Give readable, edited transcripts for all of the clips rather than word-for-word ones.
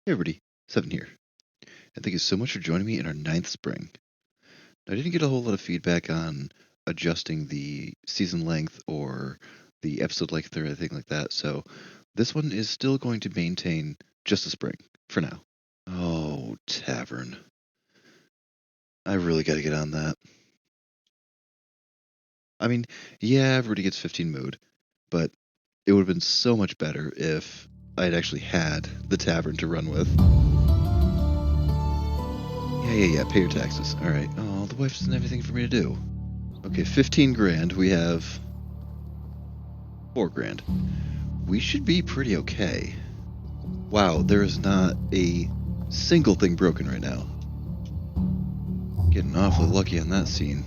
Hey everybody, Seven here, and thank you so much for joining me in our 9th spring. I didn't get a whole lot of feedback on adjusting the season length or the episode length or anything like that, so this one is still going to maintain just a spring for now. Oh, Tavern. I really gotta get on that. I mean, yeah, everybody gets 15 mood, but it would have been so much better if I'd actually had the Tavern to run with. Yeah, pay your taxes. Alright. Oh, the wife doesn't have anything for me to do. Okay, 15 grand. We have 4 grand. We should be pretty okay. Wow, there is not a single thing broken right now. Getting awfully lucky on that scene.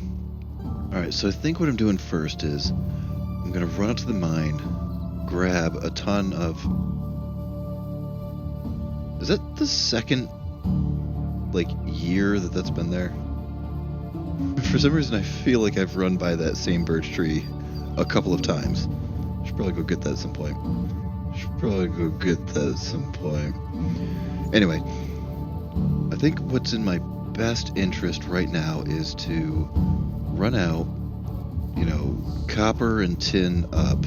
Alright, so I think what I'm doing first is I'm gonna run out to the mine, grab a ton of... Is that the second, year that's been there? For some reason I feel like I've run by that same birch tree a couple of times. Should probably go get that at some point. Anyway, I think what's in my best interest right now is to run out, copper and tin up.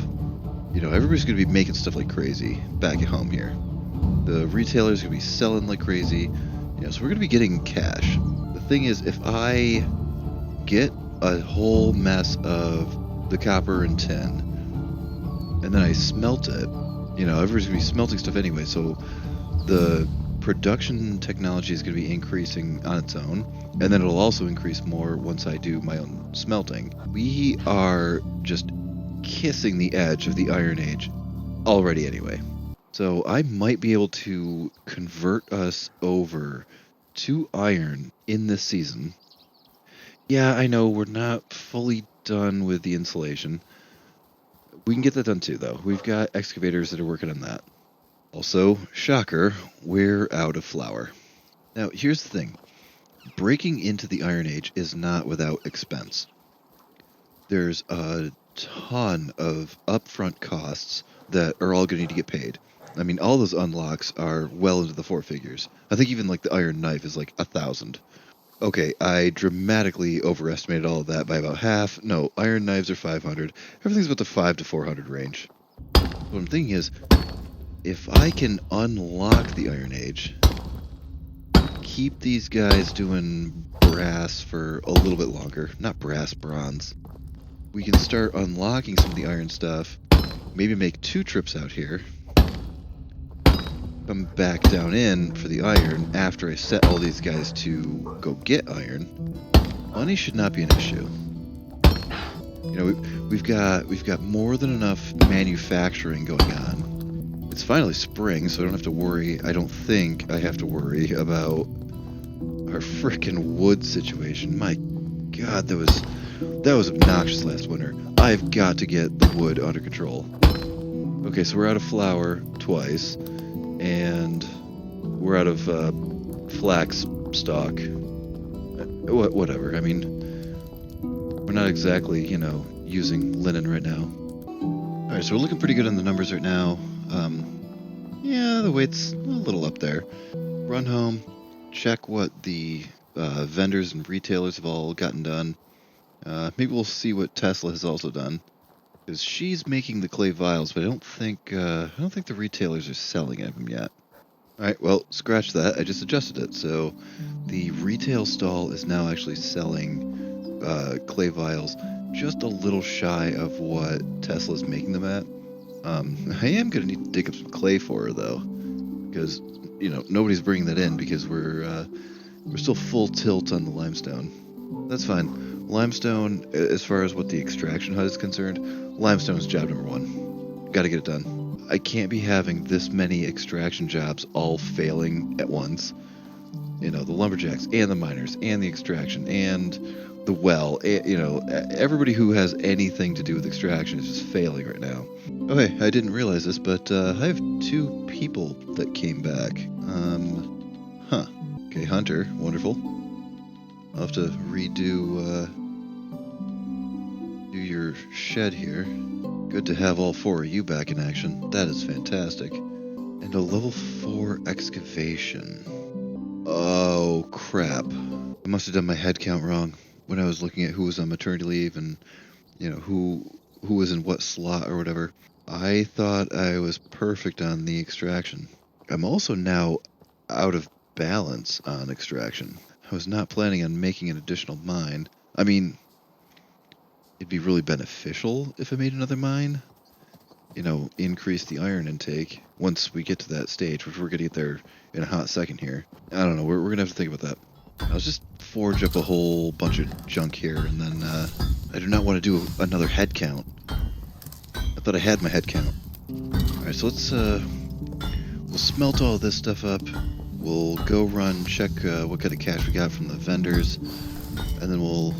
Everybody's going to be making stuff like crazy back at home here. The retailers are going to be selling like crazy, so we're going to be getting cash. The thing is, if I get a whole mess of the copper and tin, and then I smelt it, everybody's going to be smelting stuff anyway, so the production technology is going to be increasing on its own, and then it'll also increase more once I do my own smelting. We are just kissing the edge of the Iron Age already anyway. So I might be able to convert us over to iron in this season. Yeah, I know we're not fully done with the insulation. We can get that done too, though. We've got excavators that are working on that. Also, shocker, we're out of flour. Now, here's the thing. Breaking into the Iron Age is not without expense. There's a ton of upfront costs that are all going to need to get paid. I mean, all those unlocks are well into the 4 figures. I think even the iron knife is 1,000. Okay, I dramatically overestimated all of that by about half. No, iron knives are 500. Everything's about the 5 to 400 range. What I'm thinking is, if I can unlock the Iron Age, keep these guys doing brass for a little bit longer. Not brass, bronze. We can start unlocking some of the iron stuff. Maybe make 2 trips out here. Come back down in for the iron after I set all these guys to go get iron. Money should not be an issue. We've got more than enough manufacturing going on. It's finally spring, so I don't have to worry. I don't think I have to worry about our frickin' wood situation. My God, that was obnoxious last winter. I've got to get the wood under control. Okay, so we're out of flour twice, and we're out of flax stock. Whatever. I mean, we're not exactly, using linen right now. Alright, so we're looking pretty good on the numbers right now. Yeah, the weight's a little up there. Run home, check what the vendors and retailers have all gotten done. Maybe we'll see what Tesla has also done, because she's making the clay vials, but I don't think the retailers are selling them yet. All right, well, scratch that. I just adjusted it, so the retail stall is now actually selling clay vials, just a little shy of what Tesla's making them at. I am gonna need to dig up some clay for her though, because nobody's bringing that in because we're still full tilt on the limestone. That's fine. Limestone, as far as what the extraction hut is concerned, limestone is job number 1. Got to get it done. I can't be having this many extraction jobs all failing at once. The lumberjacks and the miners and the extraction and the well. Everybody who has anything to do with extraction is just failing right now. Oh hey, I didn't realize this, but I have 2 people that came back. Okay, Hunter, wonderful. I'll have to redo do your shed here. Good to have all 4 of you back in action. That is fantastic. And a level 4 excavation. Oh, crap. I must have done my head count wrong when I was looking at who was on maternity leave and, who was in what slot or whatever. I thought I was perfect on the extraction. I'm also now out of balance on extraction. I was not planning on making an additional mine. I mean, it'd be really beneficial if I made another mine. Increase the iron intake once we get to that stage, which we're going to get there in a hot second here. I don't know, we're going to have to think about that. I'll just forge up a whole bunch of junk here, and then I do not want to do another head count. I thought I had my head count. Alright, so let's, we'll smelt all this stuff up. We'll go run, check what kind of cash we got from the vendors, and then we'll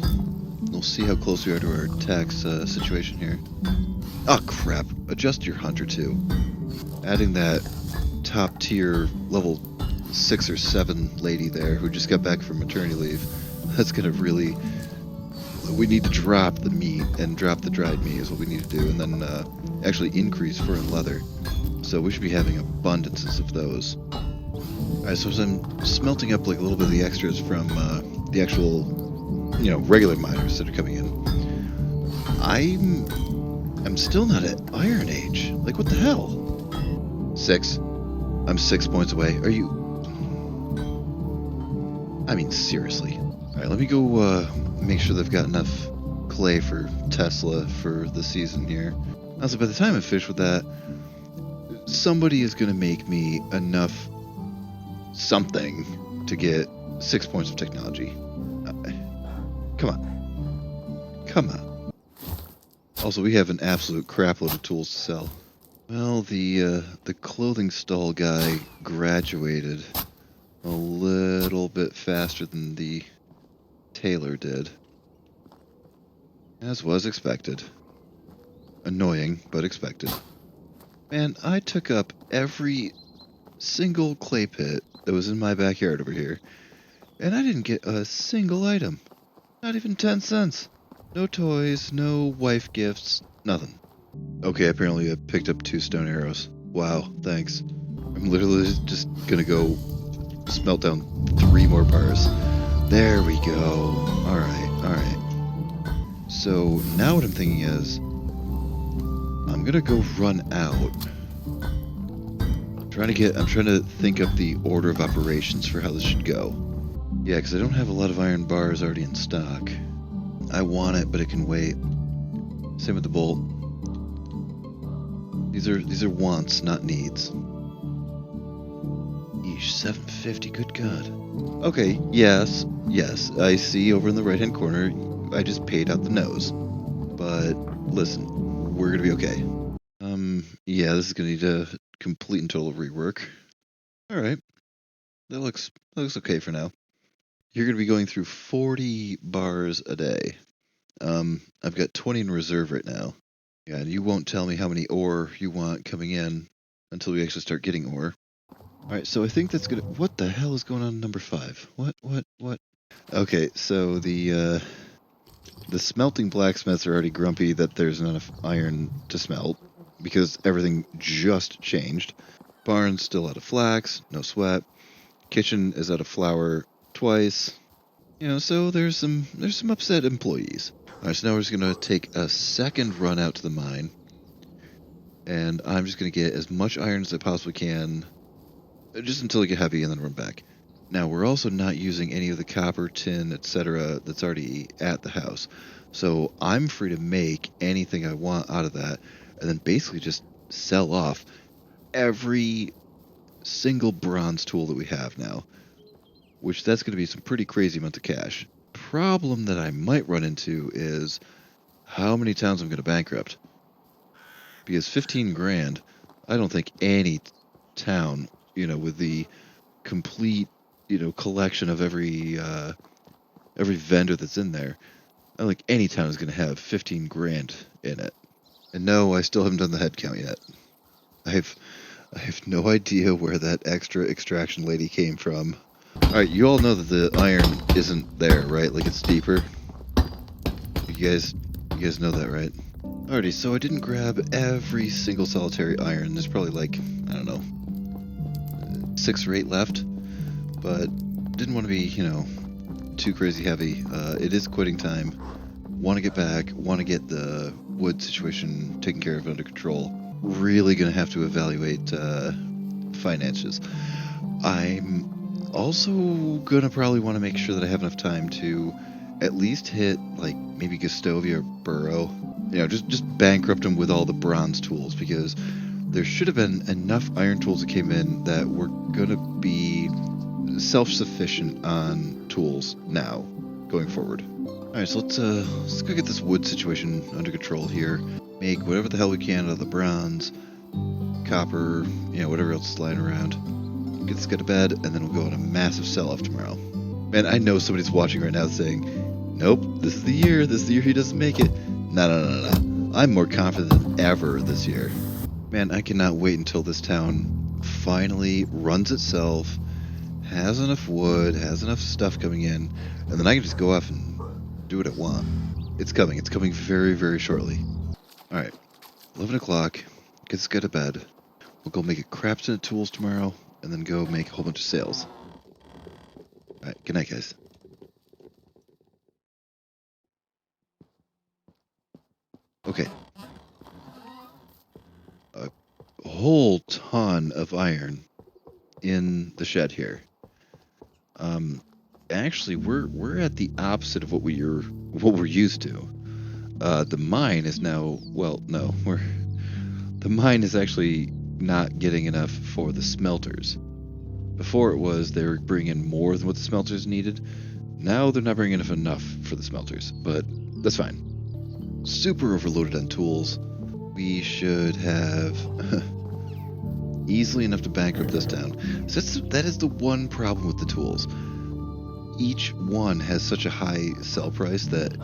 see how close we are to our tax situation here. Oh crap, adjust your hunter too. Adding that top tier level 6 or 7 lady there who just got back from maternity leave, that's gonna really... We need to drop the meat and drop the dried meat is what we need to do, and then actually increase fur and leather. So we should be having abundances of those. Alright, so as I'm smelting up like a little bit of the extras from the actual, regular miners that are coming in, I'm still not at Iron Age. Like, what the hell? 6. I'm 6 points away. Are you... I mean, seriously. Alright, let me go make sure they've got enough clay for Tesla for the season here. Also, by the time I finish with that, somebody is going to make me enough something to get 6 points of technology. Come on. Come on. Also, we have an absolute crapload of tools to sell. Well, the clothing stall guy graduated a little bit faster than the tailor did. As was expected. Annoying, but expected. Man, I took up every single clay pit that was in my backyard over here, and I didn't get a single item. Not even 10 cents. No toys, no wife gifts, nothing. Okay, apparently I picked up 2 stone arrows. Wow, thanks. I'm literally just gonna go smelt down 3 more bars. There we go. Alright. So now what I'm thinking is, I'm gonna go run out. I'm trying to think of the order of operations for how this should go. Yeah, because I don't have a lot of iron bars already in stock. I want it, but it can wait. Same with the bolt. These are wants, not needs. Eesh, 750, good God. Okay, yes, I see over in the right-hand corner, I just paid out the nose. But, listen, we're gonna be okay. Yeah, this is gonna need a complete and total rework. Alright. That looks okay for now. You're gonna be going through 40 bars a day. I've got 20 in reserve right now. Yeah, and you won't tell me how many ore you want coming in until we actually start getting ore. Alright, so I think that's gonna... What the hell is going on in number 5? What? Okay, so the smelting blacksmiths are already grumpy that there's not enough iron to smelt, because everything just changed. Barn's still out of flax, no sweat. Kitchen is out of flour twice. So there's some upset employees. Alright, so now we're just gonna take a second run out to the mine. And I'm just gonna get as much iron as I possibly can, just until I get heavy and then run back. Now, we're also not using any of the copper, tin, etc. that's already at the house. So I'm free to make anything I want out of that, and then basically just sell off every single bronze tool that we have now, which that's going to be some pretty crazy amount of cash. Problem that I might run into is how many towns I'm going to bankrupt. Because 15 grand, I don't think any town, with the complete, collection of every vendor that's in there, I don't think any town is going to have 15 grand in it. And no, I still haven't done the head count yet. I have no idea where that extra extraction lady came from. Alright, you all know that the iron isn't there, right? Like, it's deeper. You guys know that, right? Alrighty, so I didn't grab every single solitary iron. There's probably like, I don't know, 6 or 8 left, but didn't want to be, you know, too crazy heavy. It is quitting time. Want to get back, want to get the wood situation taken care of under control. Really going to have to evaluate finances. I'm also going to probably want to make sure that I have enough time to at least hit, like, maybe Gustovia or Burrow. You know, just bankrupt them with all the bronze tools, because there should have been enough iron tools that came in that were going to be self-sufficient on tools now, going forward. Alright, so let's go get this wood situation under control here. Make whatever the hell we can out of the bronze, copper, you know, whatever else is lying around. Get this guy to bed, and then we'll go on a massive sell-off tomorrow. Man, I know somebody's watching right now saying, nope, this is the year he doesn't make it. No. I'm more confident than ever this year. Man, I cannot wait until this town finally runs itself, has enough wood, has enough stuff coming in, and then I can just go off and do what I want. It's coming very, very shortly. Alright, 11 o'clock, get this guy to bed. We'll go make a crap ton of tools tomorrow, and then go make a whole bunch of sales. Alright, good night, guys. Okay. A whole ton of iron in the shed here. Actually, we're at the opposite of what we're used to. The mine is now, well, no, the mine is actually not getting enough for the smelters. Before it was they were bringing more than what the smelters needed. Now they're not bringing enough for the smelters, but that's fine. Super overloaded on tools. We should have easily enough to bankrupt this town. So that is the one problem with the tools. Each one has such a high sell price that,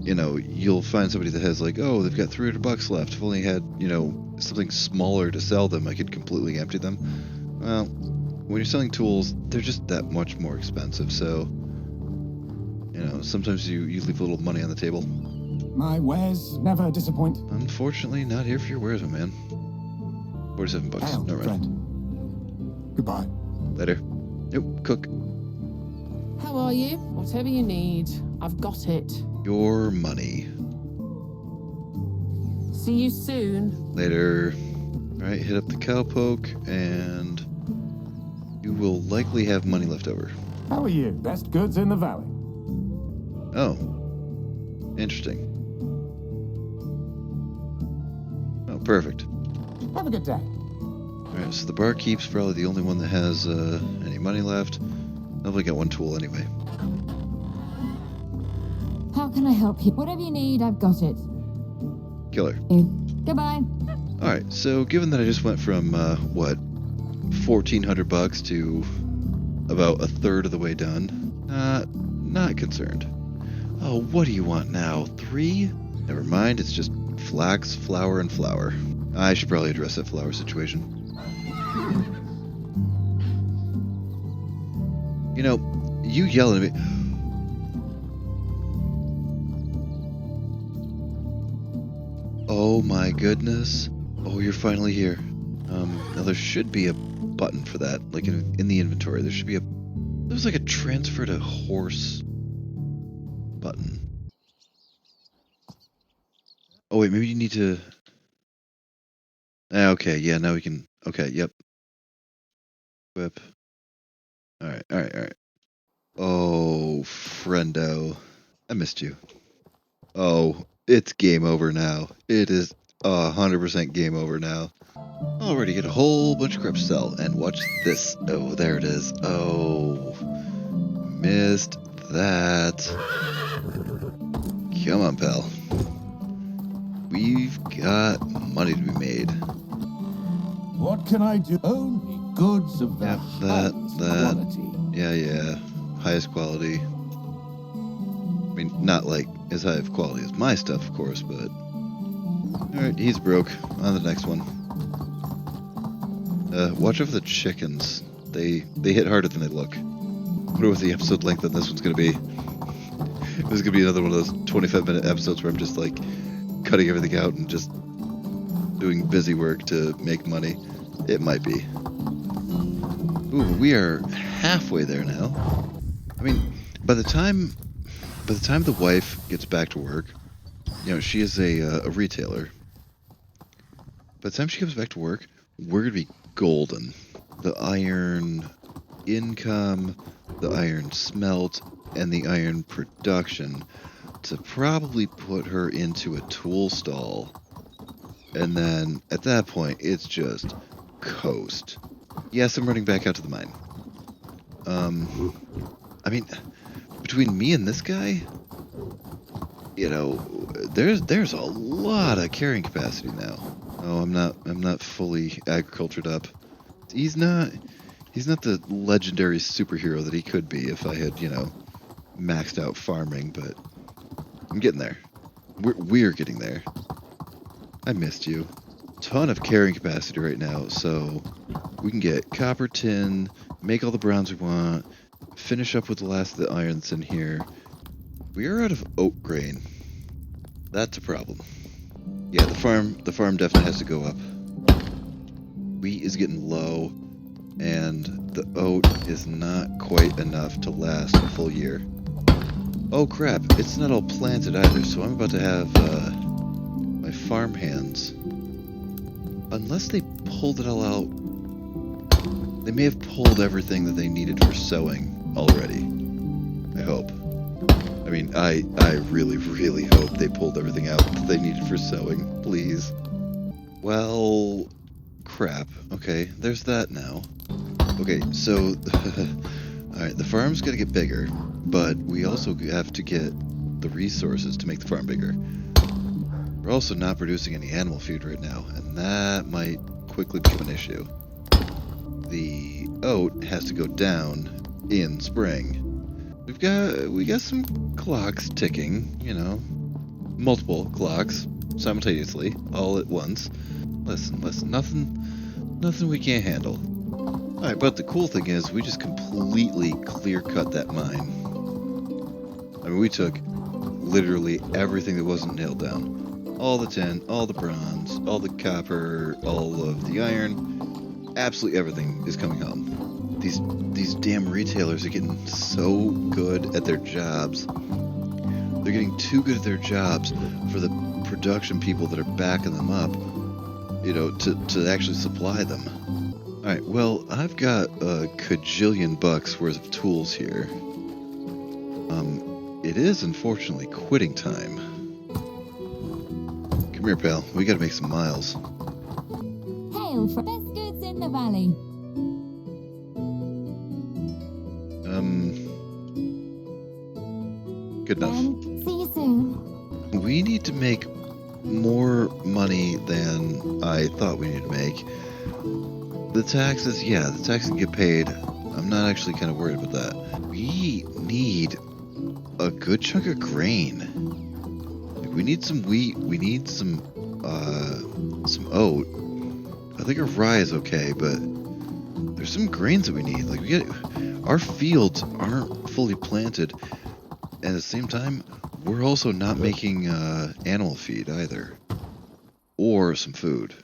you know, you'll find somebody that has like, oh, they've got $300 left. If only had, you know, something smaller to sell them, I could completely empty them. Well, when you're selling tools, they're just that much more expensive. So, you know, sometimes you leave a little money on the table. My wares never disappoint. Unfortunately, not here for your wares, my man. $47. No rent. Friend. Goodbye. Later. Nope, cook. How are you? Whatever you need, I've got it. Your money. See you soon. Later. Alright, hit up the cowpoke, and you will likely have money left over. How are you? Best goods in the valley. Oh. Interesting. Oh, perfect. Have a good day. Alright, so the barkeep's probably the only one that has any money left. I've only got one tool anyway. How can I help you? Whatever you need, I've got it. Killer. Goodbye. Alright, so given that I just went from, what, $1,400 to about a third of the way done, not concerned. Oh, what do you want now? 3? Never mind, it's just flax, flour, and flour. I should probably address that flour situation. You know, you yelling at me. Oh my goodness. Oh, you're finally here. Now there should be a button for that, like in the inventory. There should be there's like a transfer to horse button. Oh wait, maybe you need to... Okay, yeah, now we can... Okay, yep. Whip. Alright. Oh, friendo. I missed you. Oh, it's game over now. It is 100% game over now. Already get a whole bunch of crap to sell, and watch this. Oh, there it is. Oh, missed that. Come on, pal. We've got money to be made. What can I do? Only goods of the highest quality. Yeah. Highest quality. I mean, not like as high of quality as my stuff, of course, but... Alright, he's broke. On the next one. Watch out for the chickens. They hit harder than they look. I wonder what the episode length on this one's gonna be. This is gonna be another one of those 25-minute episodes where I'm just like cutting everything out and just doing busy work to make money. It might be. Ooh, we are halfway there now. I mean, by the time the wife gets back to work, you know, she is a retailer. By the time she comes back to work, we're gonna be golden. The iron income, the iron smelt, and the iron production to probably put her into a tool stall. And then at that point, it's just coast. Yes, I'm running back out to the mine. I mean, between me and this guy, you know, there's a lot of carrying capacity now. Oh, I'm not fully agricultured up. He's not the legendary superhero that he could be if I had, you know, maxed out farming, but I'm getting there. We're getting there. I missed you. Ton of carrying capacity right now, so we can get copper, tin, make all the bronze we want, finish up with the last of the iron that's in here. We are out of oat grain. That's a problem. Yeah, the farm definitely has to go up. Wheat is getting low, and the oat is not quite enough to last a full year. Oh crap, it's not all planted either, so I'm about to have my farm hands. Unless they pulled it all out, they may have pulled everything that they needed for sowing already. I hope. I mean, I really, really hope they pulled everything out that they needed for sowing, please. Well, crap. Okay, there's that now. Okay, so, alright, the farm's gotta get bigger, but we also have to get the resources to make the farm bigger. We're also not producing any animal food right now, and that might quickly become an issue. The oat has to go down in spring. We got some clocks ticking, you know, multiple clocks simultaneously, all at once. Listen, nothing we can't handle. Alright, but the cool thing is we just completely clear cut that mine. I mean, we took literally everything that wasn't nailed down. All the tin, all the bronze, all the copper, all of the iron, absolutely everything is coming home. These damn retailers are getting so good at their jobs. They're getting too good at their jobs for the production people that are backing them up, you know, to actually supply them. Alright, well, I've got a cajillion bucks worth of tools here. It is unfortunately quitting time. Come here, pal. We gotta make some miles. Hail for best goods in the valley. Good enough. See you soon. We need to make more money than I thought we needed to make. The taxes, yeah, the taxes get paid. I'm not actually kind of worried about that. We need a good chunk of grain. Like, we need some wheat. We need some oat. I think our rye is okay, but there's some grains that we need. Like our fields aren't fully planted, and at the same time, we're also not making animal feed either, or some food.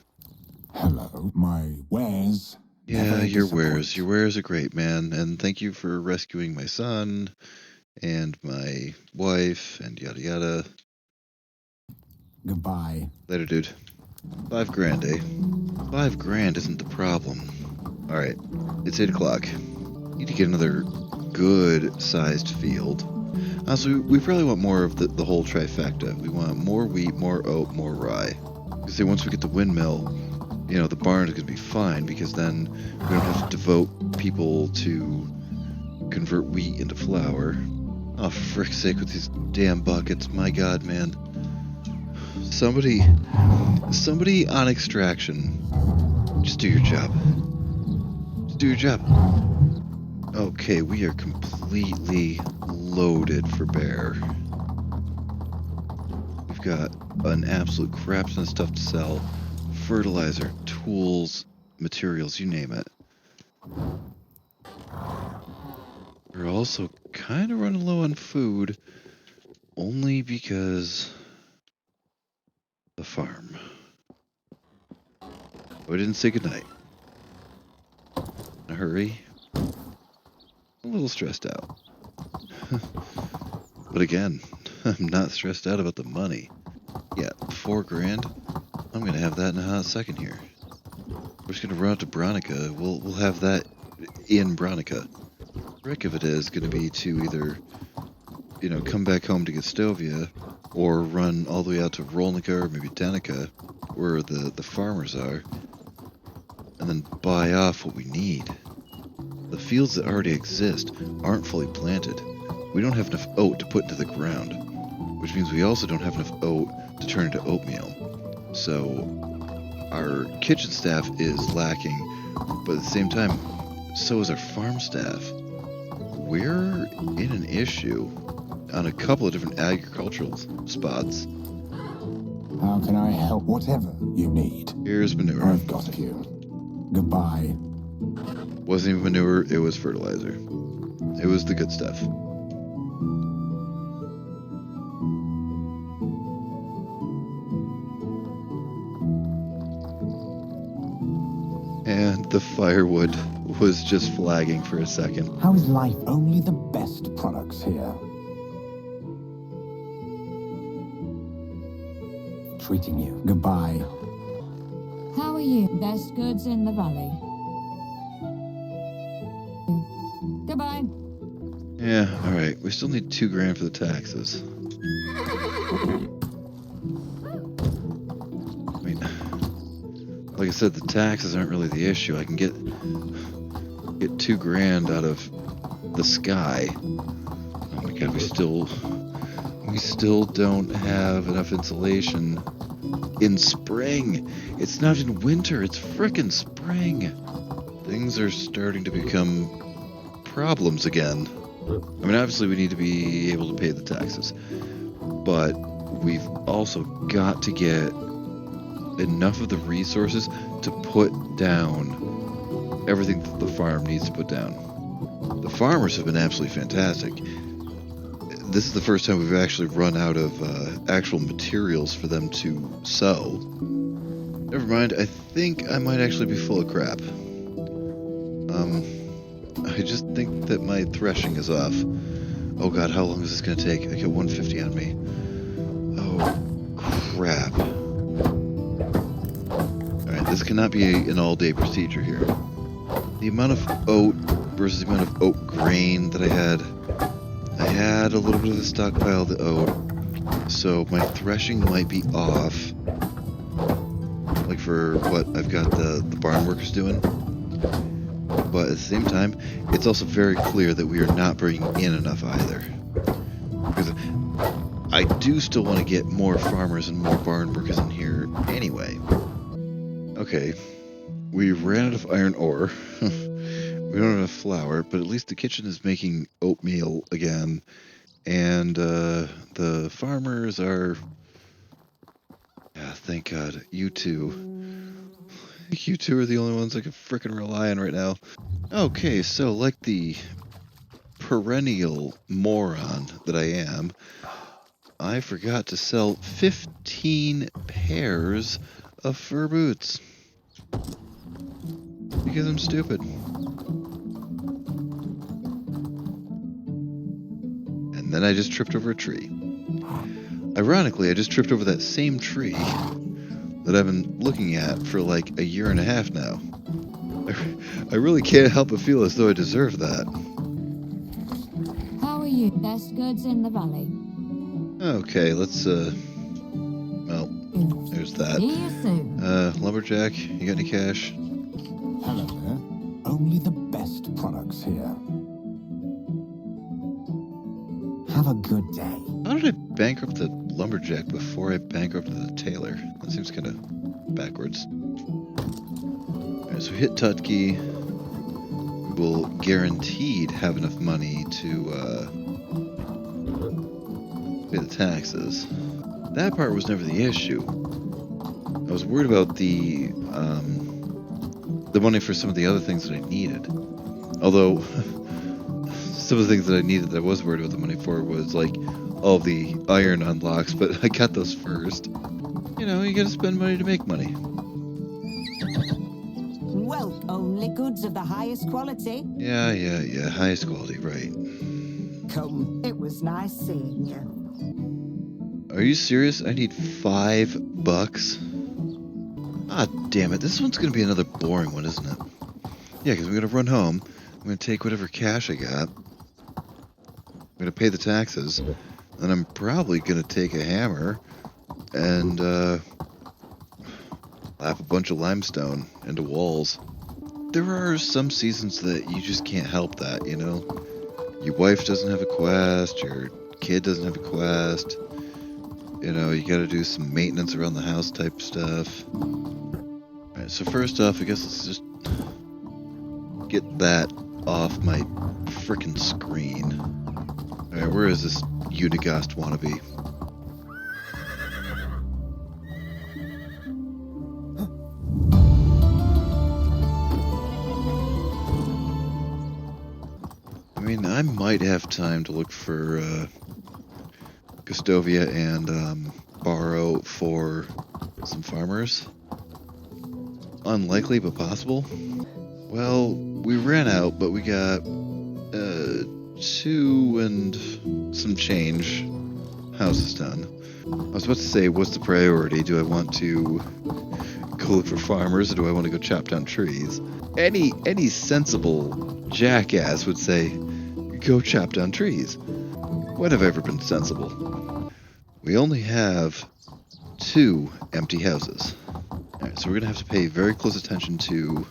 Hello, my wares. Yeah, your wares are great, man, and thank you for rescuing my son and my wife and yada yada. Goodbye. Later, dude. $5,000, eh? $5,000 isn't the problem. Alright, it's 8 o'clock. Need to get another good-sized field. Also, we probably want more of the whole trifecta. We want more wheat, more oat, more rye. Because then once we get the windmill, you know, the barn is going to be fine, because then we don't have to devote people to convert wheat into flour. Oh, for frick's sake, with these damn buckets. My god, man. Somebody on extraction, just do your job. Just do your job. Okay, we are completely loaded for bear. We've got an absolute crap ton of stuff to sell. Fertilizer, tools, materials, you name it. We're also kind of running low on food, only because the farm. We didn't say goodnight. In a hurry. a little stressed out. But again, I'm not stressed out about the money. Yeah, 4 grand. I'm going to have that in a hot second here. We're just going to run out to Bronica. We'll have that in Bronica. Trick of it is going to be to either, you know, come back home to Gestovia, or run all the way out to Rolnica or maybe Danica, where the farmers are, and then buy off what we need. The fields that already exist aren't fully planted. We don't have enough oat to put into the ground, which means we also don't have enough oat to turn into oatmeal. So our kitchen staff is lacking, but at the same time, so is our farm staff. We're in an issue on a couple of different agricultural spots. How can I help? Whatever you need. Here's manure. I've got you. Goodbye. Wasn't even manure, it was fertilizer. It was the good stuff. And the firewood was just flagging for a second. How is life? Only the best products here. Treating you. Goodbye. How are you? Best goods in the valley. Goodbye. Yeah, alright. We still need 2 grand for the taxes. I mean, like I said, the taxes aren't really the issue. I can get 2 grand out of the sky. Oh my god, we still don't have enough insulation in spring. It's not in winter, it's frickin' spring. Things are starting to become problems again. I mean, obviously we need to be able to pay the taxes, but we've also got to get enough of the resources to put down everything that the farm needs to put down. The farmers have been absolutely fantastic. This is the first time we've actually run out of actual materials for them to sew. Never mind, I think I might actually be full of crap. I just think that my threshing is off. Oh god, how long is this going to take? I get 150 on me. Oh, crap. Alright, this cannot be an all-day procedure here. The amount of oat versus the amount of oat grain that I had a little bit of the stockpile of the oat, so my threshing might be off. Like for what I've got the barn workers doing. But at the same time, it's also very clear that we are not bringing in enough either. Because I do still want to get more farmers and more barn workers in here anyway. Okay, we ran out of iron ore. We don't have enough flour, but at least the kitchen is making oatmeal again. And the farmers are... Yeah, thank God. You two. You two are the only ones I can frickin' rely on right now. Okay, so like the perennial moron that I am, I forgot to sell 15 pairs of fur boots. Because I'm stupid. And then I just tripped over a tree. Ironically, I just tripped over that same tree that I've been looking at for like a year and a half now. I really can't help but feel as though I deserve that. How are you? Best goods in the valley. Okay, let's, well, there's that. See you soon. Lumberjack, you got any cash? Hello there. Only the best products here. Have a good day. How did I bankrupt the lumberjack before I bankrupted the tailor? That seems kind of backwards. Alright, so we hit Tutki. We'll guaranteed have enough money to pay the taxes. That part was never the issue. I was worried about the money for some of the other things that I needed. Although, some of the things that I needed that I was worried about the money for was like all the iron unlocks, but I got those first. You know, you gotta spend money to make money. Welcome, Only goods of the highest quality. Yeah, highest quality, right. Come, it was nice seeing you. Are you serious? I need $5. Ah, damn it. This one's gonna be another boring one, isn't it? Yeah, because I'm gonna run home. I'm gonna take whatever cash I got. I'm gonna pay the taxes. And I'm probably gonna take a hammer and slap a bunch of limestone into walls. There are some seasons that you just can't help that, you know? Your wife doesn't have a quest, your kid doesn't have a quest. You know, you gotta do some maintenance around the house type stuff. Alright, so first off, I guess let's just get that off my frickin' screen. Alright, where is this Unigast wannabe? I mean, I might have time to look for Gustovia and borrow for some farmers. Unlikely, but possible. Well, we ran out, but we got 2 and some change houses done. I was about to say, what's the priority? Do I want to go look for farmers, or do I want to go chop down trees? Any sensible jackass would say, go chop down trees. When have I ever been sensible? We only have 2 empty houses. Alright, so we're gonna have to pay very close attention to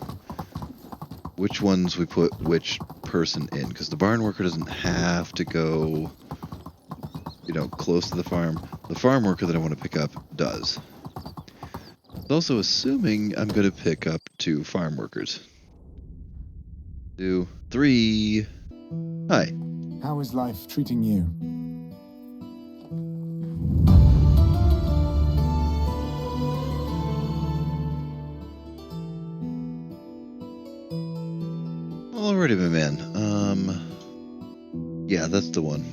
which ones we put which person in, because the barn worker doesn't have to go, you know, close to the farm. The farm worker that I want to pick up does. It's also assuming I'm going to pick up 2 farm workers. 2, 3. Hi. How is life treating you? Alrighty, my man. Yeah, that's the one.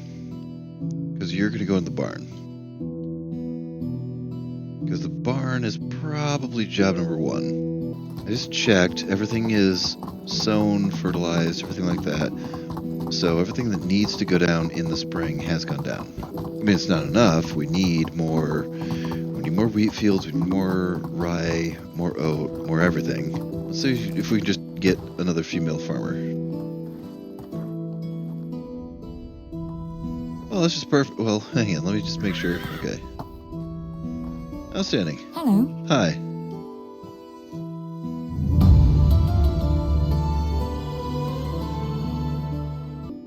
Because you're going to go in the barn. Because the barn is probably job number 1. I just checked. Everything is sown, fertilized, everything like that. So everything that needs to go down in the spring has gone down. I mean, it's not enough. We need more wheat fields, we need more rye, more oat, more everything. Let's see if we can just get another female farmer. Well, that's just perfect. Well, hang on, let me just make sure. Okay. Outstanding. Hello. Hi.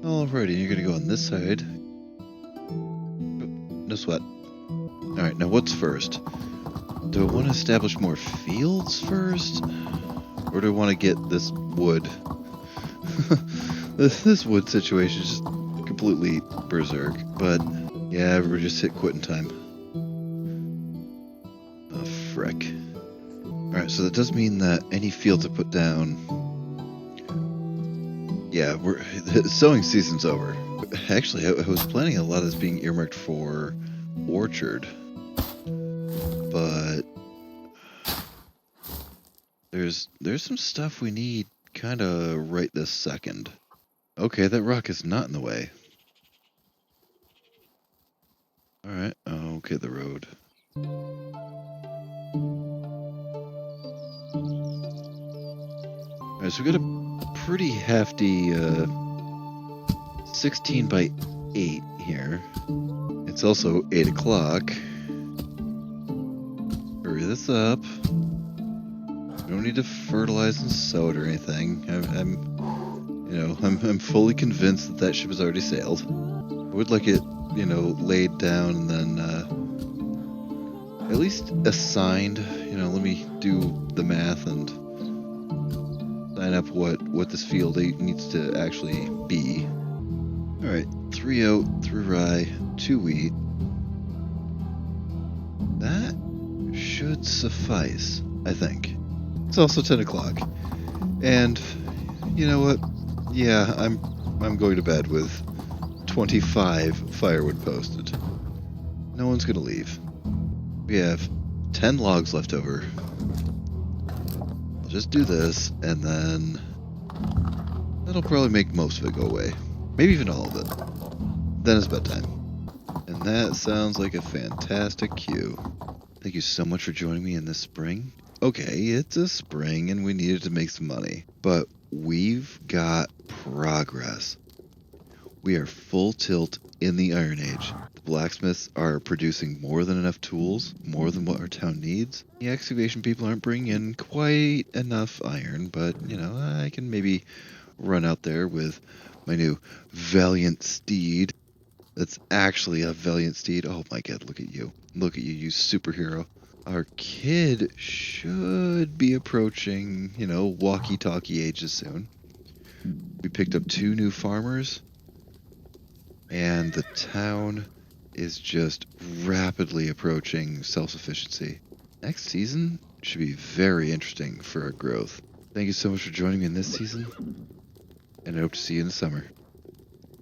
Alrighty, you're gonna go on this side. No sweat. Alright, now what's first? Do I want to establish more fields first? Or do I want to get this wood? This wood situation is just completely berserk. But, yeah, we're just hit quitting time. Oh, frick. Alright, so that does mean that any fields I put down... Yeah, the sowing season's over. Actually, I was planning a lot of this being earmarked for orchard. But... There's some stuff we need kind of right this second. Okay, that rock is not in the way. Alright, okay, the road. Alright, so we got a pretty hefty 16 by 8 here. It's also 8 o'clock. Hurry this up. We don't need to fertilize and sow it or anything. I'm fully convinced that ship has already sailed. I would like it, laid down and then at least assigned. Let me do the math and sign up what this field needs to actually be. All right, 3 oat, 3 rye, 2 wheat. That should suffice, I think. It's also 10 o'clock. And you know what? Yeah, I'm going to bed with 25 firewood posted. No one's gonna leave. We have 10 logs left over. I'll just do this, and then that'll probably make most of it go away. Maybe even all of it. Then it's bedtime. And that sounds like a fantastic cue. Thank you so much for joining me in this spring. Okay, it's a spring and we needed to make some money, but we've got progress. We are full tilt in the Iron Age. The blacksmiths are producing more than enough tools, more than what our town needs. The excavation people aren't bringing in quite enough iron, but, you know, I can maybe run out there with my new Valiant Steed. That's actually a Valiant Steed. Oh my god, look at you. Look at you, you superhero. Our kid should be approaching, you know, walkie-talkie ages soon. We picked up 2 new farmers, and the town is just rapidly approaching self-sufficiency. Next season should be very interesting for our growth. Thank you so much for joining me in this season, and I hope to see you in the summer.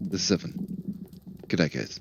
This is Evan. Good night, guys.